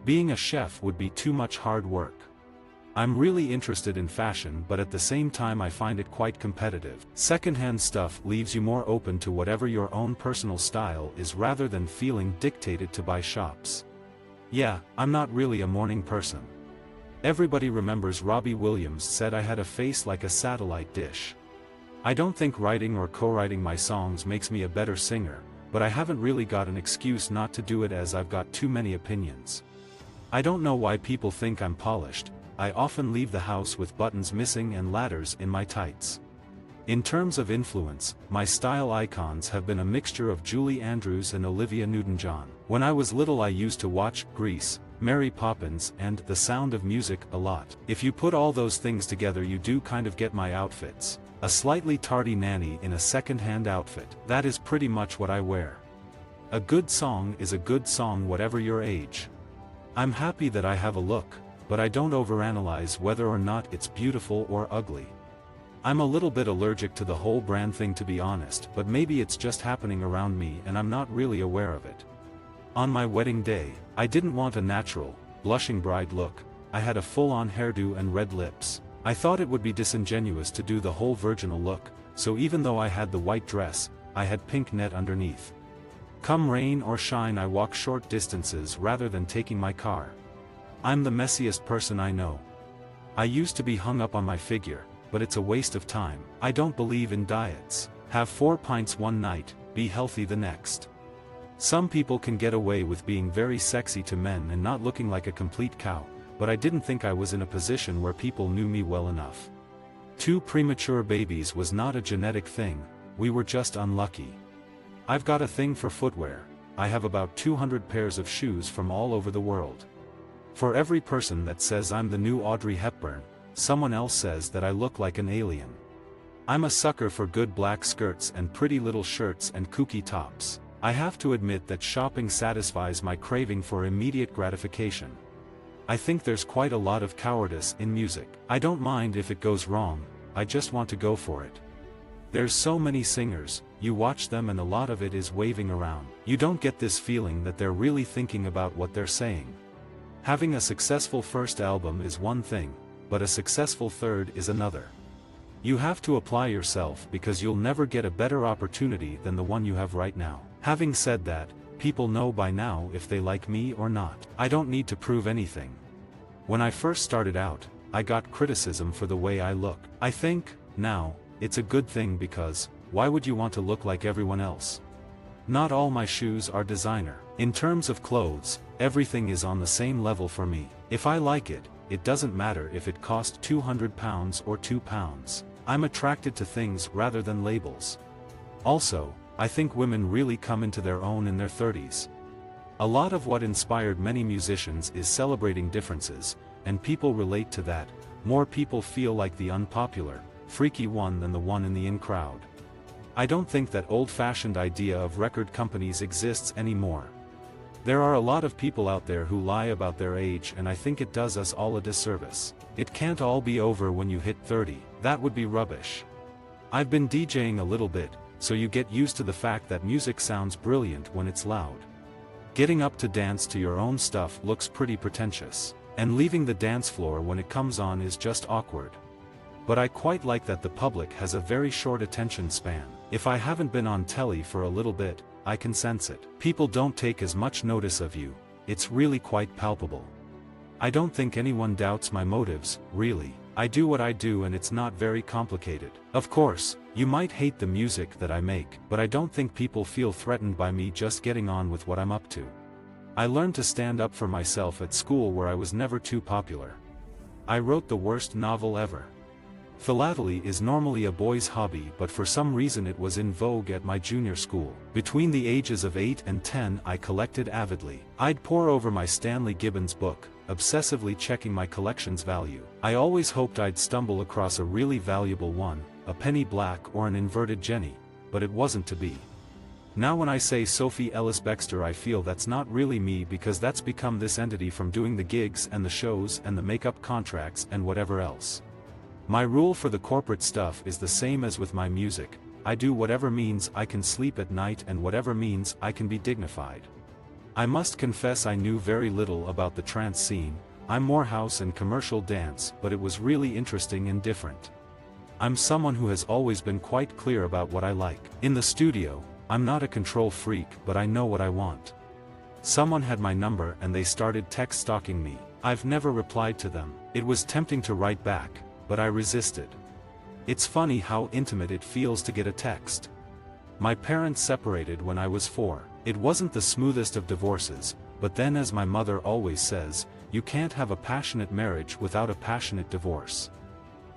Being a chef would be too much hard work. I'm really interested in fashion, but at the same time I find it quite competitive. Secondhand stuff leaves you more open to whatever your own personal style is rather than feeling dictated to by shops. Yeah, I'm not really a morning person. Everybody remembers Robbie Williams said I had a face like a satellite dish. I don't think writing or co-writing my songs makes me a better singer, but I haven't really got an excuse not to do it as I've got too many opinions. I don't know why people think I'm polished. I often leave the house with buttons missing and ladders in my tights. In terms of influence, my style icons have been a mixture of Julie Andrews and Olivia Newton-John. When I was little I used to watch Grease, Mary Poppins and The Sound of Music a lot. If you put all those things together you do kind of get my outfits. A slightly tardy nanny in a second-hand outfit. That is pretty much what I wear. A good song is a good song whatever your age. I'm happy that I have a look, but I don't overanalyze whether or not it's beautiful or ugly. I'm a little bit allergic to the whole brand thing to be honest, but maybe it's just happening around me and I'm not really aware of it. On my wedding day, I didn't want a natural, blushing bride look. I had a full-on hairdo and red lips. I thought it would be disingenuous to do the whole virginal look, so even though I had the white dress, I had pink net underneath. Come rain or shine I walk short distances rather than taking my car. I'm the messiest person I know. I used to be hung up on my figure, but it's a waste of time. I don't believe in diets. Have 4 pints one night, be healthy the next. Some people can get away with being very sexy to men and not looking like a complete cow, but I didn't think I was in a position where people knew me well enough. 2 premature babies was not a genetic thing, we were just unlucky. I've got a thing for footwear. I have about 200 pairs of shoes from all over the world. For every person that says I'm the new Audrey Hepburn, someone else says that I look like an alien. I'm a sucker for good black skirts and pretty little shirts and kooky tops. I have to admit that shopping satisfies my craving for immediate gratification. I think there's quite a lot of cowardice in music. I don't mind if it goes wrong, I just want to go for it. There's so many singers, you watch them and a lot of it is waving around. You don't get this feeling that they're really thinking about what they're saying. Having a successful first album is one thing, but a successful third is another. You have to apply yourself because you'll never get a better opportunity than the one you have right now. Having said that, people know by now if they like me or not. I don't need to prove anything. When I first started out, I got criticism for the way I look. I think, now, it's a good thing because, why would you want to look like everyone else? Not all my shoes are designer. In terms of clothes, everything is on the same level for me. If I like it, it doesn't matter if it cost £200 or £2. I'm attracted to things rather than labels. Also, I think women really come into their own in their 30s. A lot of what inspired many musicians is celebrating differences, and people relate to that. More people feel like the unpopular, freaky one than the one in the in crowd. I don't think that old-fashioned idea of record companies exists anymore. There are a lot of people out there who lie about their age and I think it does us all a disservice. It can't all be over when you hit 30, that would be rubbish. I've been DJing a little bit, so you get used to the fact that music sounds brilliant when it's loud. Getting up to dance to your own stuff looks pretty pretentious, and leaving the dance floor when it comes on is just awkward. But I quite like that the public has a very short attention span. If I haven't been on telly for a little bit, I can sense it. People don't take as much notice of you, it's really quite palpable. I don't think anyone doubts my motives, really. I do what I do and it's not very complicated. Of course, you might hate the music that I make, but I don't think people feel threatened by me just getting on with what I'm up to. I learned to stand up for myself at school where I was never too popular. I wrote the worst novel ever. Philately is normally a boy's hobby, but for some reason it was in vogue at my junior school. Between the ages of 8 and 10 I collected avidly. I'd pore over my Stanley Gibbons book, obsessively checking my collection's value. I always hoped I'd stumble across a really valuable one, a penny black or an inverted Jenny, but it wasn't to be. Now when I say Sophie Ellis-Bextor I feel that's not really me because that's become this entity from doing the gigs and the shows and the makeup contracts and whatever else. My rule for the corporate stuff is the same as with my music. I do whatever means I can sleep at night and whatever means I can be dignified. I must confess I knew very little about the trance scene. I'm more house and commercial dance, but it was really interesting and different. I'm someone who has always been quite clear about what I like. In the studio, I'm not a control freak, but I know what I want. Someone had my number and they started text stalking me. I've never replied to them. It was tempting to write back, but I resisted. It's funny how intimate it feels to get a text. My parents separated when I was 4. It wasn't the smoothest of divorces, but then, as my mother always says, you can't have a passionate marriage without a passionate divorce.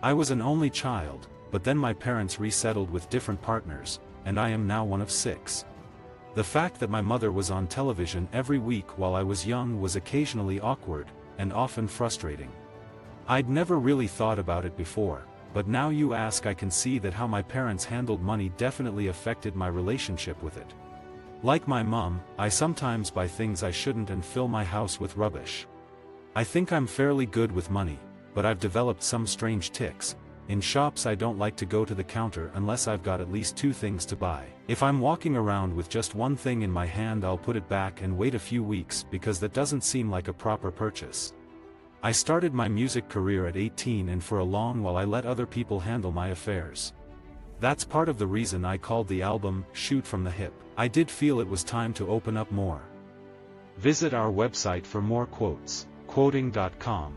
I was an only child, but then my parents resettled with different partners, and I am now one of 6. The fact that my mother was on television every week while I was young was occasionally awkward, and often frustrating. I'd never really thought about it before, but now you ask, I can see that how my parents handled money definitely affected my relationship with it. Like my mom, I sometimes buy things I shouldn't and fill my house with rubbish. I think I'm fairly good with money, but I've developed some strange tics. In shops I don't like to go to the counter unless I've got at least 2 things to buy. If I'm walking around with just one thing in my hand, I'll put it back and wait a few weeks because that doesn't seem like a proper purchase. I started my music career at 18, and for a long while I let other people handle my affairs. That's part of the reason I called the album Shoot from the Hip. I did feel it was time to open up more. Visit our website for more quotes, quoting.com.